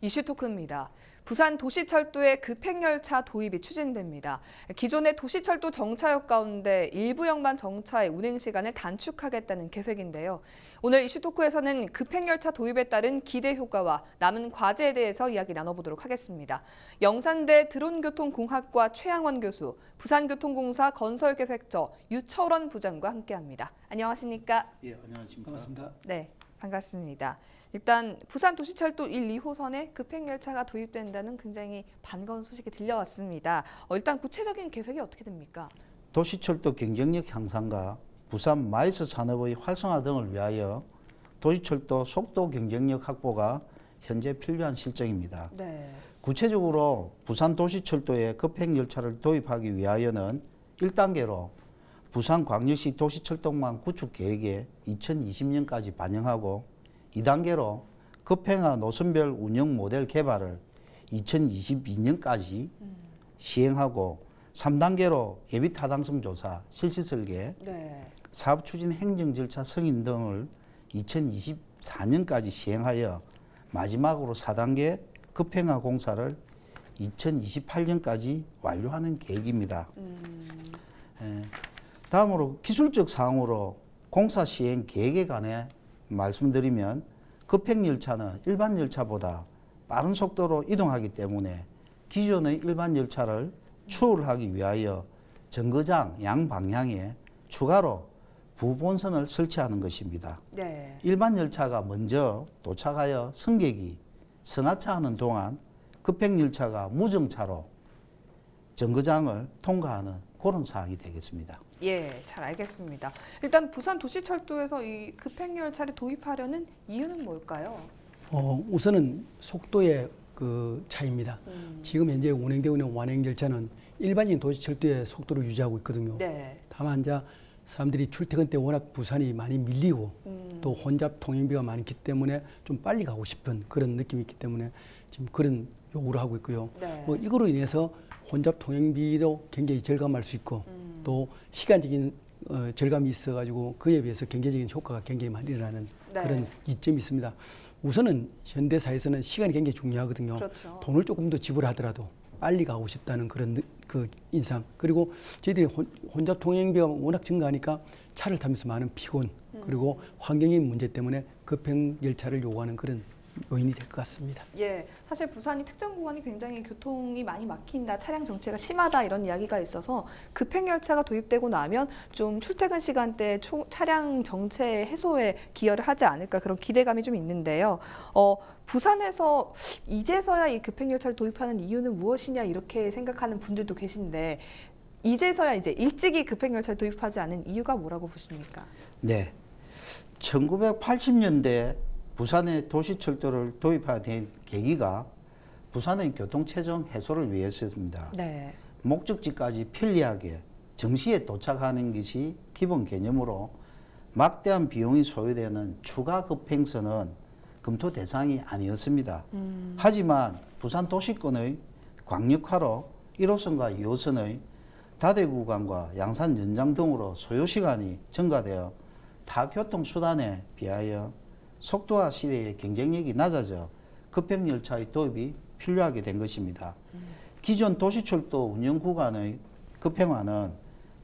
이슈 토크입니다. 부산 도시철도의 급행열차 도입이 추진됩니다. 기존의 도시철도 정차역 가운데 일부역만 정차해 운행시간을 단축하겠다는 계획인데요. 오늘 이슈 토크에서는 급행열차 도입에 따른 기대 효과와 남은 과제에 대해서 이야기 나눠보도록 하겠습니다. 영산대 드론교통공학과 최양원 교수, 부산교통공사 건설계획처 유철원 부장과 함께합니다. 안녕하십니까? 예, 안녕하십니까? 반갑습니다. 네, 반갑습니다. 일단 부산 도시철도 1, 2호선에 급행열차가 도입된다는 굉장히 반가운 소식이 들려왔습니다. 일단 구체적인 계획이 어떻게 됩니까? 도시철도 경쟁력 향상과 부산 마이스 산업의 활성화 등을 위하여 도시철도 속도 경쟁력 확보가 현재 필요한 실정입니다. 네. 구체적으로 부산 도시철도에 급행열차를 도입하기 위하여는 1단계로 부산광역시 도시철도망 구축 계획에 2020년까지 반영하고 2단계로 급행화 노선별 운영 모델 개발을 2022년까지 시행하고 3단계로 예비 타당성 조사, 실시 설계, 네. 사업 추진 행정 절차 승인 등을 2024년까지 시행하여 마지막으로 4단계 급행화 공사를 2028년까지 완료하는 계획입니다. 다음으로 기술적 사항으로 공사 시행 계획에 관해 말씀드리면 급행열차는 일반 열차보다 빠른 속도로 이동하기 때문에 기존의 일반 열차를 추월하기 위하여 정거장 양방향에 추가로 부본선을 설치하는 것입니다. 네. 일반 열차가 먼저 도착하여 승객이 승하차하는 동안 급행열차가 무정차로 정거장을 통과하는 그런 사항이 되겠습니다. 예, 잘 알겠습니다. 일단 부산 도시철도에서 이 급행열차를 도입하려는 이유는 뭘까요? 우선은 속도의 그 차이입니다. 지금 현재 운행되고 있는 완행열차는 일반적인 도시철도의 속도를 유지하고 있거든요. 네. 다만 이제 사람들이 출퇴근 때 워낙 부산이 많이 밀리고 또 혼잡 통행비가 많기 때문에 좀 빨리 가고 싶은 그런 느낌이 있기 때문에 지금 그런 요구를 하고 있고요. 네. 이거로 인해서 혼잡 통행비도 굉장히 절감할 수 있고 또 시간적인 절감이 있어가지고 그에 비해서 경제적인 효과가 굉장히 많이 일어나는 네. 그런 이점이 있습니다. 우선은 현대사에서는 시간이 굉장히 중요하거든요. 그렇죠. 돈을 조금 더 지불하더라도 빨리 가고 싶다는 그런 그 인상. 그리고 저희들이 혼잡 통행비가 워낙 증가하니까 차를 타면서 많은 피곤 그리고 환경의 문제 때문에 급행 열차를 요구하는 그런 요인이 될 것 같습니다. 예, 사실 부산이 특정 구간이 굉장히 교통이 많이 막힌다, 차량 정체가 심하다 이런 이야기가 있어서 급행열차가 도입되고 나면 좀 출퇴근 시간대 차량 정체 해소에 기여를 하지 않을까 그런 기대감이 좀 있는데요. 부산에서 이제서야 이 급행열차를 도입하는 이유는 무엇이냐 이렇게 생각하는 분들도 계신데 이제서야 이제 일찍이 급행열차를 도입하지 않은 이유가 뭐라고 보십니까? 네. 1980년대 부산의 도시철도를 도입하게 된 계기가 부산의 교통체증 해소를 위해서였습니다. 네. 목적지까지 편리하게 정시에 도착하는 것이 기본 개념으로 막대한 비용이 소요되는 추가 급행선은 검토 대상이 아니었습니다. 하지만 부산 도시권의 광역화로 1호선과 2호선의 다대 구간과 양산 연장 등으로 소요시간이 증가되어 타 교통수단에 비하여 속도화 시대의 경쟁력이 낮아져 급행열차의 도입이 필요하게 된 것입니다. 기존 도시철도 운영 구간의 급행화는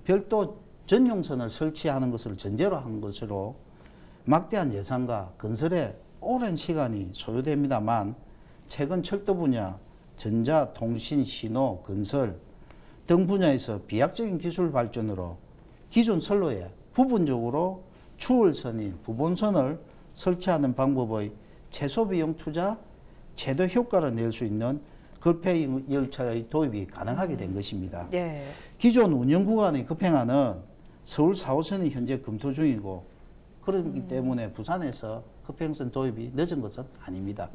별도 전용선을 설치하는 것을 전제로 한 것으로 막대한 예산과 건설에 오랜 시간이 소요됩니다만 최근 철도 분야, 전자, 통신, 신호, 건설 등 분야에서 비약적인 기술 발전으로 기존 선로에 부분적으로 추월선인 부본선을 설치하는 방법의 최소 비용 투자, 최대 효과를 낼 수 있는 급행열차의 도입이 가능하게 된 것입니다. 예. 기존 운영 구간의 급행화는 서울 4호선이 현재 검토 중이고 그렇기 때문에 부산에서 급행선 도입이 늦은 것은 아닙니다.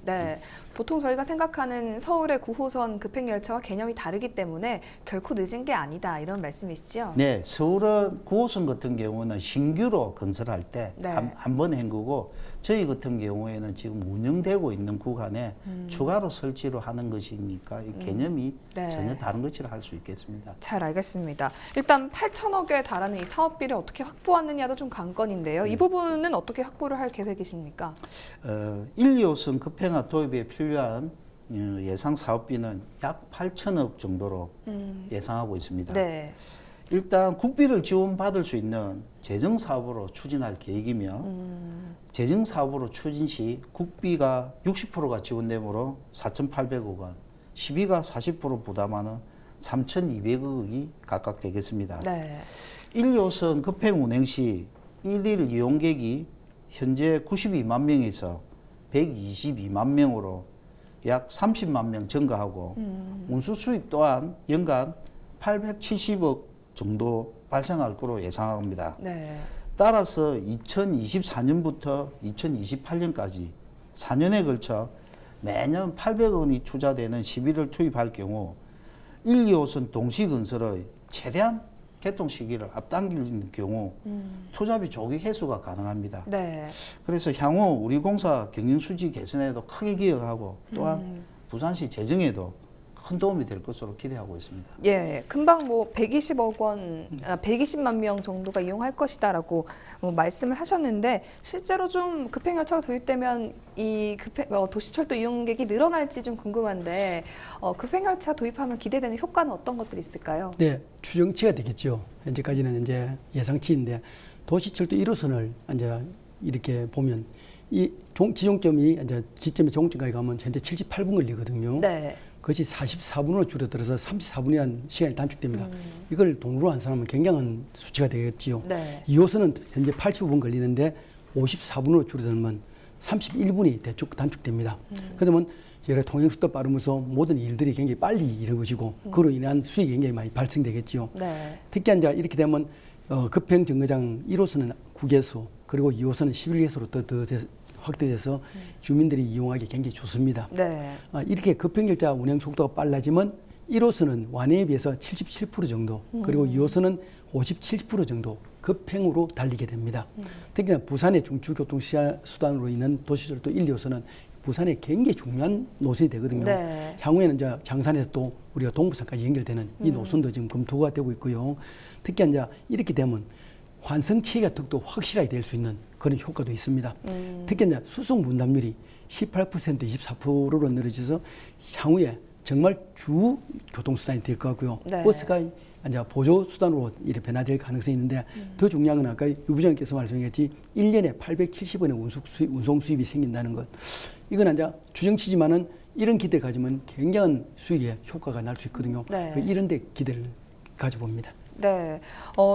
네. 보통 저희가 생각하는 서울의 9호선 급행열차와 개념이 다르기 때문에 결코 늦은 게 아니다 이런 말씀이시죠? 네, 서울은 9호선 같은 경우는 신규로 건설할 때 네. 한 번 헹구고 저희 같은 경우에는 지금 운영되고 있는 구간에 추가로 설치를 하는 것이니까 이 개념이 네. 전혀 다른 것이라 할 수 있겠습니다. 잘 알겠습니다. 일단 8천억에 달하는 이 사업비를 어떻게 확보하느냐도 좀 관건인데요. 이 부분은 어떻게 확보를 할 계획이십니까? 1, 2호선 급행화 도입에 필요한 예상 사업비는 약 8천억 정도로 예상하고 있습니다. 네. 일단 국비를 지원받을 수 있는 재정 사업으로 추진할 계획이며 재정 사업으로 추진 시 국비가 60%가 지원되므로 4,800억 원, 시비가 40% 부담하는 3,200억이 각각 되겠습니다. 네. 1, 2호선 급행 운행 시 1일 이용객이 현재 92만 명에서 122만 명으로 약 30만 명 증가하고 운수 수입 또한 연간 870억 정도 발생할 거로 예상합니다. 네. 따라서 2024년부터 2028년까지 4년에 걸쳐 매년 800억 원이 투자되는 시비를 투입할 경우 1, 2호선 동시 건설의 최대한 개통 시기를 앞당기는 경우 투자비 조기 회수가 가능합니다. 네. 그래서 향후 우리 공사 경영 수지 개선에도 크게 기여하고 또한 부산시 재정에도 큰 도움이 될 것으로 기대하고 있습니다. 예, 금방 뭐 120억 원, 120만 명 정도가 이용할 것이다라고 말씀을 하셨는데 실제로 좀 급행열차가 도입되면 이 도시철도 이용객이 늘어날지 좀 궁금한데 급행열차 도입하면 기대되는 효과는 어떤 것들이 있을까요? 네, 추정치가 되겠죠. 현재까지는 이제 예상치인데 도시철도 1호선을 이제 이렇게 보면 이 지종점이 이제 지점의 종점까지 가면 현재 78분 걸리거든요. 네. 그것이 44분으로 줄어들어서 34분이라는 시간이 단축됩니다. 이걸 돈으로 한 사람은 굉장한 수치가 되겠지요. 네. 2호선은 현재 85분 걸리는데 54분으로 줄어들면 31분이 대충 단축됩니다. 그러면 여러 통행속도 빠르면서 모든 일들이 굉장히 빨리 이루어지고 그로 인한 수익이 굉장히 많이 발생되겠지요. 네. 특히 이제 이렇게 되면 급행 정거장 1호선은 9개소 그리고 2호선은 11개소로 더 확대돼서 주민들이 이용하기 굉장히 좋습니다. 네. 이렇게 급행열차 운행 속도가 빨라지면 1호선은 완행에 비해서 77% 정도 그리고 2호선은 57% 정도 급행으로 달리게 됩니다. 특히나 부산의 중추교통 수단으로 있는 도시철도 1, 2호선은 부산에 굉장히 중요한 노선이 되거든요. 네. 향후에는 이제 장산에서 또 우리가 동부산까지 연결되는 이 노선도 지금 검토가 되고 있고요. 특히 이제 이렇게 되면 환승 체계 턱도 확실하게 될 수 있는 그런 효과도 있습니다. 특히 이제 수송 분담률이 18% 24%로 늘어져서 향후에 정말 주 교통수단이 될 것 같고요. 네. 버스가 이제 보조 수단으로 이렇게 변화될 가능성이 있는데 더 중요한 건 아까 유 부장님께서 말씀하셨지 1년에 870원의 운송 수입이 생긴다는 것. 이건 이제 추정치지만은 이런 기대를 가지면 굉장한 수익의 효과가 날 수 있거든요. 네. 이런 데 기대를 가져봅니다. 네,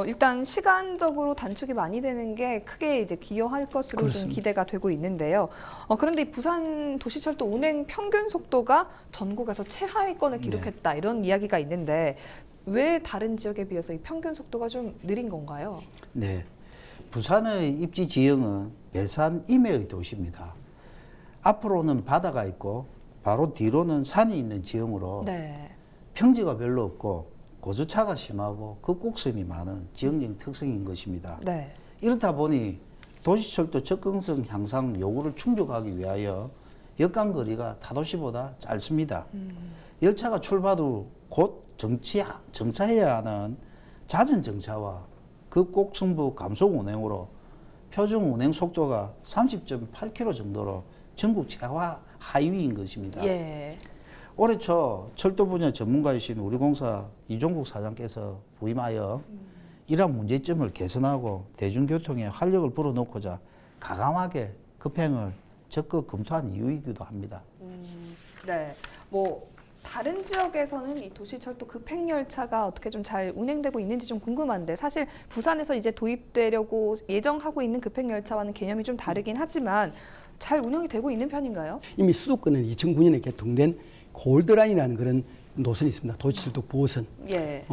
일단 시간적으로 단축이 많이 되는 게 크게 이제 기여할 것으로 좀 그렇습니다. 기대가 되고 있는데요. 그런데 이 부산 도시철도 운행 평균 속도가 전국에서 최하위권을 기록했다 이런 이야기가 있는데 왜 다른 지역에 비해서 이 평균 속도가 좀 느린 건가요? 네, 부산의 입지 지형은 매산 임해의 도시입니다. 앞으로는 바다가 있고 바로 뒤로는 산이 있는 지형으로 네, 평지가 별로 없고 고주차가 심하고 급곡선이 많은 지형적 특성인 것입니다. 네, 이렇다 보니 도시철도 접근성 향상 요구를 충족하기 위하여 역간 거리가 타도시보다 짧습니다. 열차가 출발 후 곧 정차해야 하는 잦은 정차와 급곡승부 감속 운행으로 표준 운행 속도가 30.8km 정도로 전국 최하 하위인 것입니다. 예, 올해 초 철도 분야 전문가이신 우리공사 이종국 사장께서 부임하여 이러한 문제점을 개선하고 대중교통에 활력을 불어넣고자 가감하게 급행을 적극 검토한 이유이기도 합니다. 네, 뭐 다른 지역에서는 이 도시철도 급행열차가 어떻게 좀 잘 운행되고 있는지 좀 궁금한데 사실 부산에서 이제 도입되려고 예정하고 있는 급행열차와는 개념이 좀 다르긴 하지만 잘 운영이 되고 있는 편인가요? 이미 수도권은 2009년에 개통된 골드라인이라는 그런 노선이 있습니다. 도시철도 9호선. 예,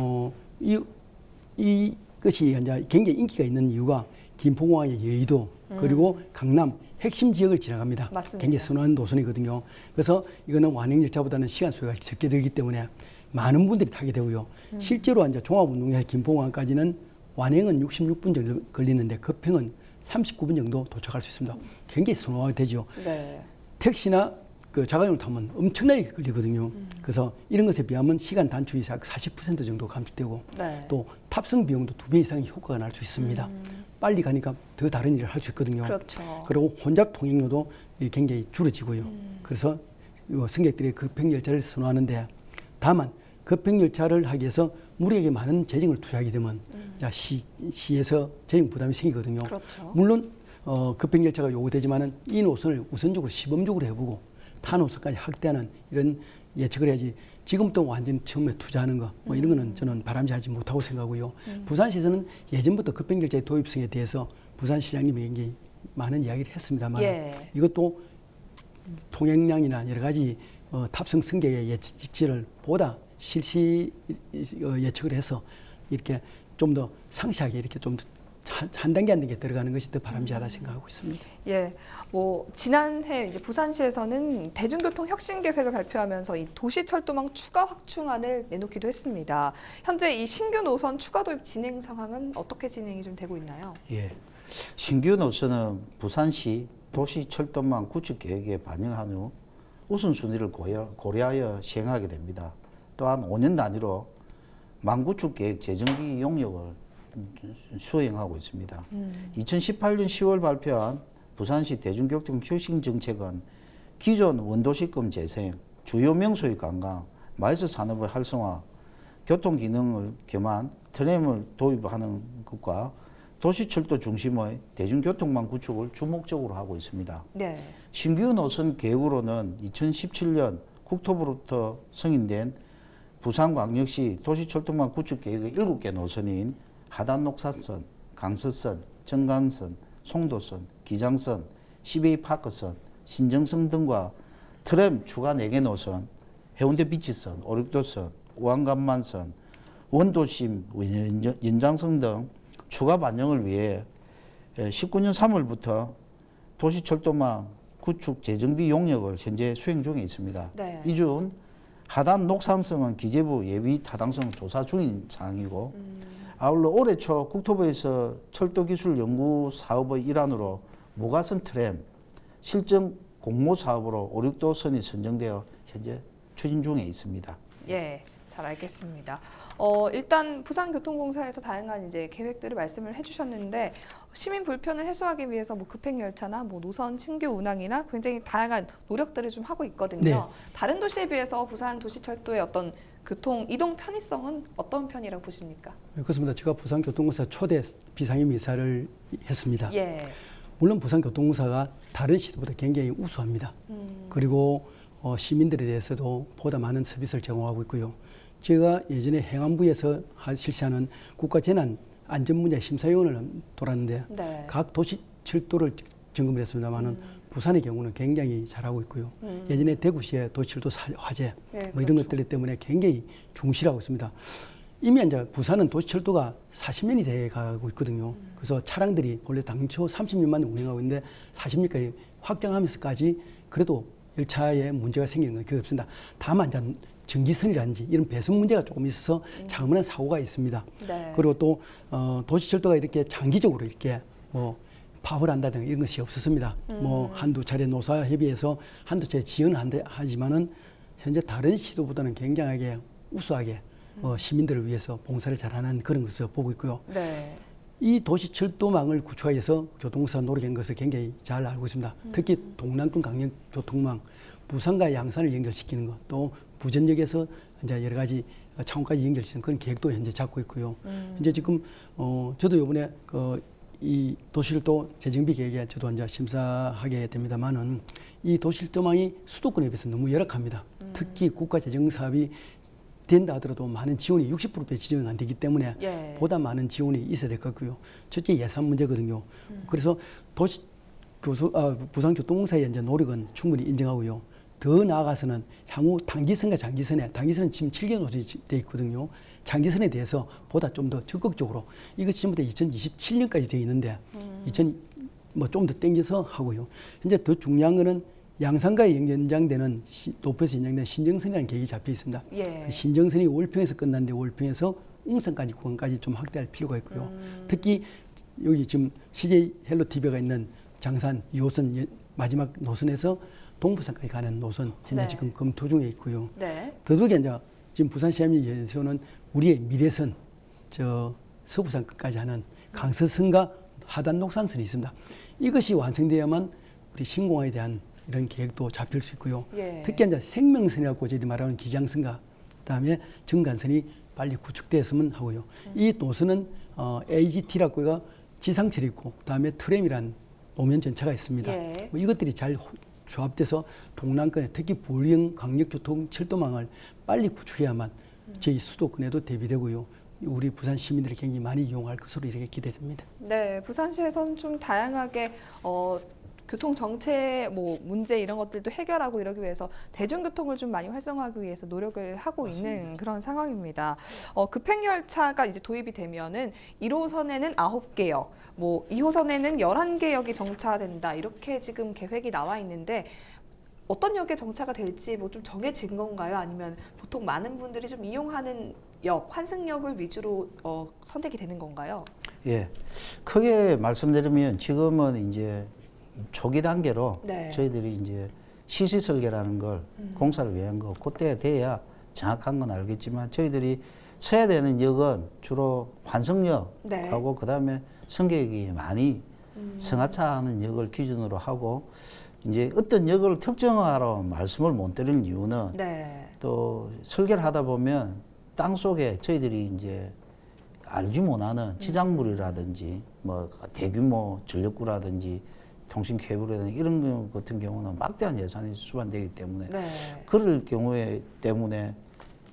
이것이 이제 굉장히 인기가 있는 이유가 김포공항의 여의도 그리고 강남 핵심 지역을 지나갑니다. 맞습니다. 굉장히 선호하는 노선이거든요. 그래서 이거는 완행열차보다는 시간 소요가 적게 들기 때문에 많은 분들이 타게 되고요. 실제로 이제 종합운동장 김포공항까지는 완행은 66분 정도 걸리는데 급행은 39분 정도 도착할 수 있습니다. 굉장히 선호하게 되죠. 네. 택시나 그 자가용을 타면 엄청나게 걸리거든요. 그래서 이런 것에 비하면 시간 단축이 약 40% 정도 감축되고 네. 또 탑승 비용도 2배 이상의 효과가 날 수 있습니다. 빨리 가니까 더 다른 일을 할 수 있거든요. 그렇죠. 그리고 혼잡 통행료도 굉장히 줄어지고요. 그래서 승객들이 급행열차를 선호하는데 다만 급행열차를 하기 위해서 우리에게 많은 재정을 투자하게 되면 자, 시에서 재정 부담이 생기거든요. 그렇죠. 물론 급행열차가 요구되지만은 이 노선을 우선적으로 시범적으로 해보고 타 노선까지 확대하는 이런 예측을 해야지 지금부터 완전 처음에 투자하는 거 뭐 이런 거는 저는 바람직하지 못하고 생각하고요. 부산시에서는 예전부터 급행열차의 도입성에 대해서 부산시장님이 굉장히 많은 이야기를 했습니다만 예. 이것도 통행량이나 여러 가지 탑승 승객의 예측치를 보다 실시 예측을 해서 이렇게 좀 더 상세하게 이렇게 좀 더 한 단계 한 단계 들어가는 것이 더 바람직하다 생각하고 있습니다. 예, 뭐 지난해 이제 부산시에서는 대중교통 혁신 계획을 발표하면서 이 도시철도망 추가 확충안을 내놓기도 했습니다. 현재 이 신규 노선 추가 도입 진행 상황은 어떻게 진행이 좀 되고 있나요? 예. 신규 노선은 부산시 도시철도망 구축 계획에 반영한 후 우선순위를 고려하여 시행하게 됩니다. 또한 5년 단위로 망구축 계획 재정비 용역을 수행하고 있습니다. 2018년 10월 발표한 부산시 대중교통 혁신 정책은 기존 원도시권 재생, 주요 명소의 관광, 마이스 산업의 활성화, 교통 기능을 겸한 트램을 도입하는 것과 도시철도 중심의 대중교통망 구축을 주목적으로 하고 있습니다. 네. 신규 노선 계획으로는 2017년 국토부로부터 승인된 부산광역시 도시철도망 구축 계획의 7개 노선인 하단녹사선, 강서선, 정강선, 송도선, 기장선, 시베이파크선, 신정선 등과 트램 추가 4개 노선, 해운대 비치선, 오륙도선, 우한간만선, 원도심, 연장선 등 추가 반영을 위해 19년 3월부터 도시철도망 구축 재정비 용역을 현재 수행 중에 있습니다. 네. 이 중 하단 녹산성은 기재부 예비 타당성 조사 중인 사항이고 아울러 올해 초 국토부에서 철도기술 연구 사업의 일환으로 무가선 트램 실증 공모 사업으로 오륙도선이 선정되어 현재 추진 중에 있습니다. 예, 잘 알겠습니다. 일단 부산교통공사에서 다양한 이제 계획들을 말씀을 해주셨는데 시민 불편을 해소하기 위해서 뭐 급행열차나 뭐 노선 신규 운항이나 굉장히 다양한 노력들을 좀 하고 있거든요. 네. 다른 도시에 비해서 부산 도시철도의 어떤 교통 이동 편의성은 어떤 편이라고 보십니까? 그렇습니다. 제가 부산교통공사 초대 비상임 이사를 했습니다. 예. 물론 부산교통공사가 다른 시도보다 굉장히 우수합니다. 그리고 시민들에 대해서도 보다 많은 서비스를 제공하고 있고요. 제가 예전에 행안부에서 실시하는 국가재난안전문제심사위원회를 돌았는데 네. 각 도시 철도를 점검을 했습니다만은 부산의 경우는 굉장히 잘하고 있고요. 예전에 대구시의 도시철도 화재 네, 뭐 이런 그렇죠. 것들 때문에 굉장히 중시하고 있습니다. 이미 이제 부산은 도시철도가 40년이 돼 가고 있거든요. 그래서 차량들이 원래 당초 30년만 운행하고 있는데 40년까지 확장하면서까지 그래도 열차에 문제가 생기는 건 그게 없습니다. 다만 이제 전기선이라든지 이런 배선 문제가 조금 있어서 장문한 사고가 있습니다. 네. 그리고 또 도시철도가 이렇게 장기적으로 이렇게 뭐 파업을 한다든가 이런 것이 없었습니다. 뭐 한두 차례 노사협의회에서 한두 차례 지원을 하지만은 현재 다른 시도보다는 굉장하게 우수하게 시민들을 위해서 봉사를 잘하는 그런 것을 보고 있고요. 네. 이 도시철도망을 구축하기 위해서 교통공사가 노력한 것을 굉장히 잘 알고 있습니다. 특히 동남권 강력교통망, 부산과 양산을 연결시키는 것, 또 부전역에서 이제 여러 가지 창원까지 연결시키는 그런 계획도 현재 잡고 있고요. 현재 지금 저도 이번에 이 도시철도 재정비 계획에 저도 이제 심사하게 됩니다만은 이 도시철도망이 수도권에 비해서 너무 열악합니다. 특히 국가재정사업이 된다 하더라도 많은 지원이 60%배 지정이 안 되기 때문에 예. 보다 많은 지원이 있어야 될 것 같고요. 첫째 예산 문제거든요. 그래서 부산교통공사의 이제 노력은 충분히 인정하고요. 더 나아가서는 향후 단기선과 장기선은 지금 7개 노선이 돼 있거든요. 장기선에 대해서 보다 좀 더 적극적으로 이것이 전부 다 2027년까지 되어 있는데 뭐 좀 더 땡겨서 하고요. 현재 더 중요한 거는 양산과의 연장되는 높여서 연장된 신정선이라는 계획이 잡혀 있습니다. 예. 그 신정선이 월평에서 끝났는데 월평에서 웅선까지 구간까지 좀 확대할 필요가 있고요. 특히 여기 지금 CJ 헬로티비가 있는 장산 2호선 마지막 노선에서 동부산까지 가는 노선 현재 네. 지금 검토 중에 있고요. 네. 더더욱이 이제 지금 부산시험연수원은 우리의 미래선 저 서부산까지 하는 강서선과 하단 녹산선이 있습니다. 이것이 완성되어야만 우리 신공항에 대한 이런 계획도 잡힐 수 있고요. 예. 특히 이제 생명선이라고 저희들이 말하는 기장선과 그다음에 정간선이 빨리 구축되었으면 하고요. 이 노선은 AGT라고 해가 지상철이 있고 그다음에 트램이란 노면 전차가 있습니다. 예. 뭐 이것들이 잘 조합돼서 동남권에 특히 불령 강력교통 철도망을 빨리 구축해야만 저희 수도권에도 대비되고요. 우리 부산 시민들이 굉장히 많이 이용할 것으로 이렇게 기대됩니다. 네, 부산시에서는 좀 다양하게 교통 정체 뭐 문제 이런 것들도 해결하고 이러기 위해서 대중교통을 좀 많이 활성화하기 위해서 노력을 하고 있는 그런 상황입니다. 급행열차가 이제 도입이 되면은 1호선에는 9개역, 뭐 2호선에는 11개역이 정차된다. 이렇게 지금 계획이 나와 있는데 어떤 역에 정차가 될지 뭐 좀 정해진 건가요? 아니면 보통 많은 분들이 좀 이용하는 역, 환승역을 위주로 선택이 되는 건가요? 예, 크게 말씀드리면 지금은 이제 초기 단계로 네. 저희들이 이제 시시 설계라는 걸 공사를 위한 거 그때 돼야 정확한 건 알겠지만 저희들이 써야 되는 역은 주로 환승역하고 네. 그다음에 승객이 많이 승하차하는 역을 기준으로 하고 이제 어떤 역을 특정하러 말씀을 못 드리는 이유는 네. 또 설계를 하다 보면 땅 속에 저희들이 이제 알지 못하는 지작물이라든지 뭐 대규모 전력구라든지 통신 케이블이라든지 이런 것 같은 경우는 막대한 예산이 수반되기 때문에 네. 그럴 경우에 때문에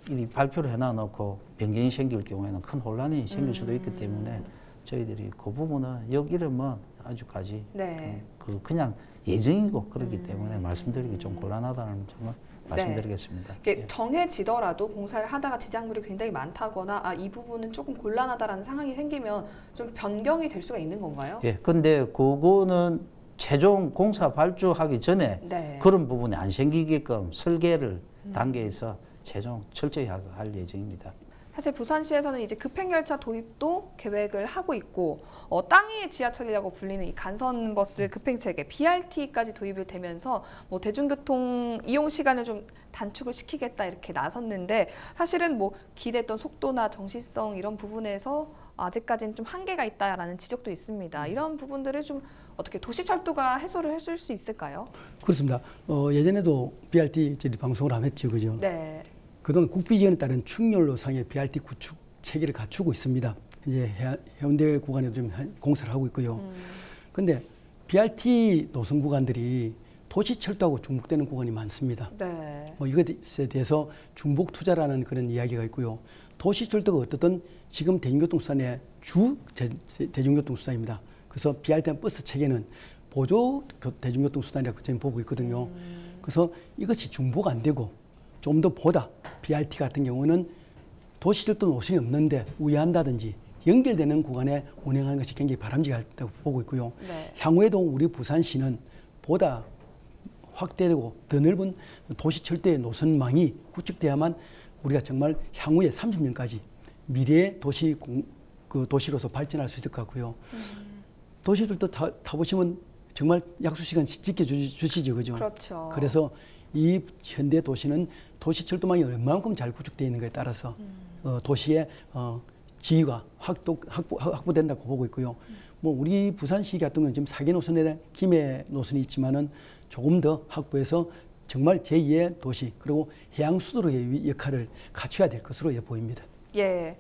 이 발표를 해놔놓고 변경이 생길 경우에는 큰 혼란이 생길 수도 있기 때문에 저희들이 그 부분은 역 이름은 아직까지 네. 그냥 예정이고 그렇기 때문에 말씀드리기 좀 곤란하다는 점을 말씀드리겠습니다. 이게 정해지더라도 공사를 하다가 지작물이 굉장히 많다거나 이 부분은 조금 곤란하다라는 상황이 생기면 좀 변경이 될 수가 있는 건가요? 예, 근데 그거는 최종 공사 발주하기 전에 네. 그런 부분이 안 생기게끔 설계를 단계에서 최종 철저히 할 예정입니다. 사실 부산시에서는 이제 급행열차 도입도 계획을 하고 있고 땅 위의 지하철이라고 불리는 이 간선버스 급행체계 BRT까지 도입이 되면서 뭐 대중교통 이용 시간을 좀 단축을 시키겠다 이렇게 나섰는데 사실은 뭐 기대했던 속도나 정시성 이런 부분에서 아직까지는 좀 한계가 있다라는 지적도 있습니다. 이런 부분들을 좀 어떻게 도시철도가 해소를 해줄 수 있을까요? 그렇습니다. 예전에도 BRT 저희 방송을 안 했죠, 그죠? 네. 그동안 국비지원에 따른 충렬로상의 BRT 구축 체계를 갖추고 있습니다. 이제 해운대 구간에도 좀 공사를 하고 있고요. 근데 BRT 노선 구간들이 도시철도하고 중복되는 구간이 많습니다. 네. 뭐 이것에 대해서 중복 투자라는 그런 이야기가 있고요. 도시철도가 어떻든 지금 대중교통 수단의 주 대중교통 수단입니다. 그래서 BRT 버스 체계는 보조 대중교통 수단이라고 저는 보고 있거든요. 그래서 이것이 중복 안 되고 좀 더 보다 BRT 같은 경우는 도시철도 노선이 없는데 우회한다든지 연결되는 구간에 운행하는 것이 굉장히 바람직하다고 보고 있고요. 네. 향후에도 우리 부산시는 보다 확대되고 더 넓은 도시철도의 노선망이 구축돼야만 우리가 정말 향후에 30년까지 미래의 도시로서 발전할 수 있을 것 같고요. 도시들도 타보시면 정말 약속시간 지켜주시죠, 그죠? 그렇죠. 그래서 이 현대 도시는 도시철도망이 얼마만큼 잘 구축되어 있는가에 따라서 도시의 지위가 확보된다고 보고 있고요. 뭐 우리 부산시 같은 경우는 지금 4개 노선에 김해 노선이 있지만은 조금 더 확보해서 정말 제2의 도시 그리고 해양 수도로의 역할을 갖춰야 될 것으로 보입니다. 예,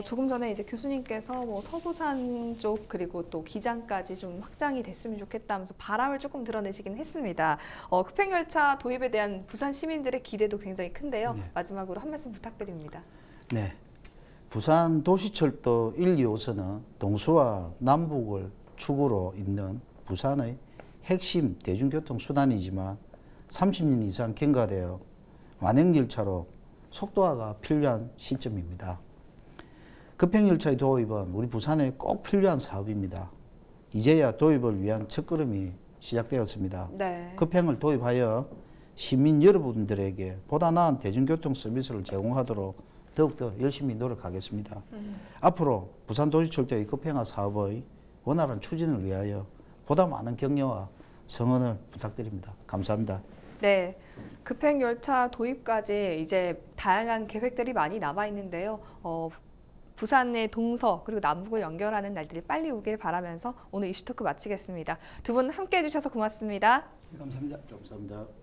조금 전에 이제 교수님께서 뭐 서부산 쪽 그리고 또 기장까지 좀 확장이 됐으면 좋겠다면서 바람을 조금 드러내시긴 했습니다. 급행열차 도입에 대한 부산 시민들의 기대도 굉장히 큰데요. 네. 마지막으로 한 말씀 부탁드립니다. 네. 부산 도시철도 1, 2호선은 동서와 남북을 축으로 잇는 부산의 핵심 대중교통 수단이지만 30년 이상 경과되어 완행열차로 속도화가 필요한 시점입니다. 급행열차의 도입은 우리 부산에 꼭 필요한 사업입니다. 이제야 도입을 위한 첫걸음이 시작되었습니다. 네. 급행을 도입하여 시민 여러분들에게 보다 나은 대중교통 서비스를 제공하도록 더욱더 열심히 노력하겠습니다. 앞으로 부산 도시철도의 급행화 사업의 원활한 추진을 위하여 보다 많은 격려와 성원을 부탁드립니다. 감사합니다. 네, 급행열차 도입까지 이제 다양한 계획들이 많이 남아 있는데요. 부산의 동서 그리고 남북을 연결하는 날들이 빨리 오길 바라면서 오늘 이슈토크 마치겠습니다. 두 분 함께 해주셔서 고맙습니다. 감사합니다. 감사합니다.